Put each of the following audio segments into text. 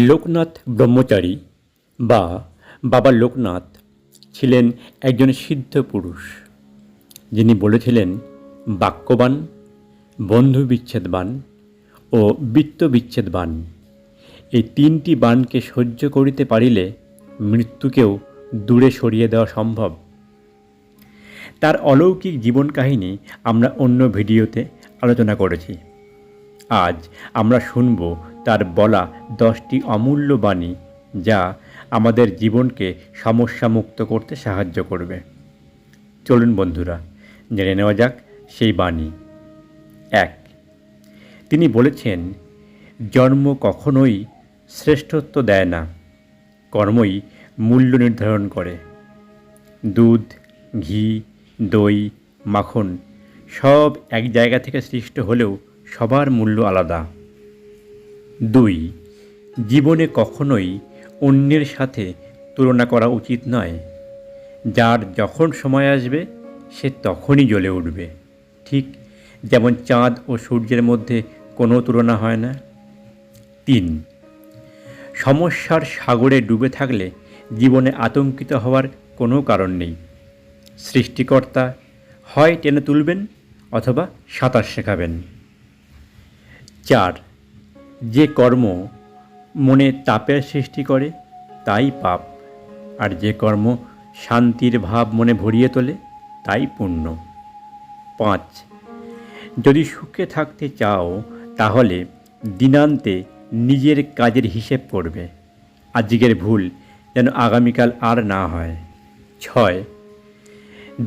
লোকনাথ ব্রহ্মচারী বা বাবা লোকনাথ ছিলেন একজন সিদ্ধ পুরুষ, যিনি বলেছিলেন বাক্যবান, বন্ধু বিচ্ছেদবান ও বৃত্ত বিচ্ছেদবান এই তিনটি বাণকে সহ্য করিতে পারিলে মৃত্যুকেও দূরে সরিয়ে দেওয়া সম্ভব। তার অলৌকিক জীবন কাহিনী আমরা অন্য ভিডিওতে আলোচনা করেছি। আজ আমরা শুনব তার বলা 10টি অমূল্য বাণী, যা আমাদের জীবনকে সমস্যামুক্ত করতে সাহায্য করবে। চলুন বন্ধুরা, জেনে নেওয়া যাক সেই বাণী। 1. তিনি বলেছেন, জন্ম কখনোই শ্রেষ্ঠত্ব দেয় না, কর্মই মূল্য নির্ধারণ করে। দুধ, ঘি, দই, মাখন সব এক জায়গা থেকে সৃষ্ট হলেও সবার মূল্য আলাদা। 2. জীবনে কখনোই অন্যের সাথে তুলনা করা উচিত নয়। যার যখন সময় আসবে সে তখনই জ্বলে উঠবে, ঠিক যেমন চাঁদ ও সূর্যের মধ্যে কোনো তুলনা হয় না। 3. সমস্যার সাগরে ডুবে থাকলে জীবনে আতঙ্কিত হওয়ার কোনো কারণ নেই। সৃষ্টিকর্তা হয় টেনে তুলবেন অথবা সাঁতার শেখাবেন। 4. যে কর্ম মনে তাপের সৃষ্টি করে তাই পাপ, আর যে কর্ম শান্তির ভাব মনে ভরিয়ে তোলে তাই পুণ্য। 5. যদি সুখে থাকতে চাও তাহলে দিনান্তে নিজের কাজের হিসেব করবে, আজকের ভুল যেন আগামীকাল আর না হয়। 6.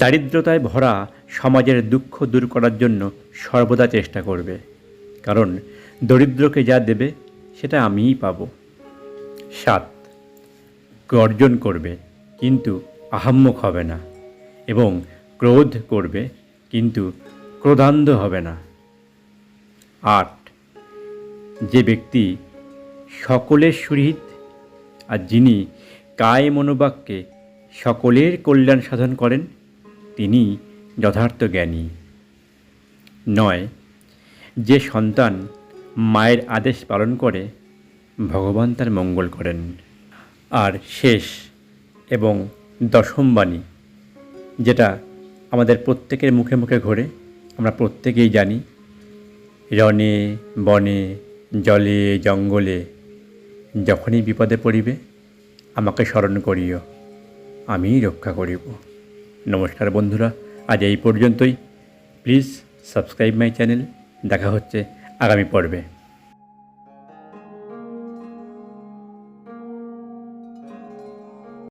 দারিদ্রতায় ভরা সমাজের দুঃখ দূর করার জন্য সর্বদা চেষ্টা করবে, কারণ দরিদ্রকে যা দেবে সেটা আমিই পাব। 7. গর্জন করবে কিন্তু আহাম্মক হবে না, এবং ক্রোধ করবে কিন্তু ক্রোধান্ধ হবে না। 8. যে ব্যক্তি সকলের সুহৃদ আর যিনি কায় মনোবাক্যে সকলের কল্যাণ সাধন করেন তিনি যথার্থ জ্ঞানী। 9. যে সন্তান মায়ের আদেশ পালন করে ভগবান তার মঙ্গল করেন। আর শেষ এবং 10ম বাণী, যেটা আমাদের প্রত্যেকের মুখে মুখে ঘোরে, আমরা প্রত্যেকেই জানি, রণে বনে জলে জঙ্গলে যখনই বিপদে পড়িবে আমাকে স্মরণ করিও, আমিই রক্ষা করিব। নমস্কার বন্ধুরা, আজ এই পর্যন্তই। Please subscribe my channel. দেখা হচ্ছে আগামী পর্বে।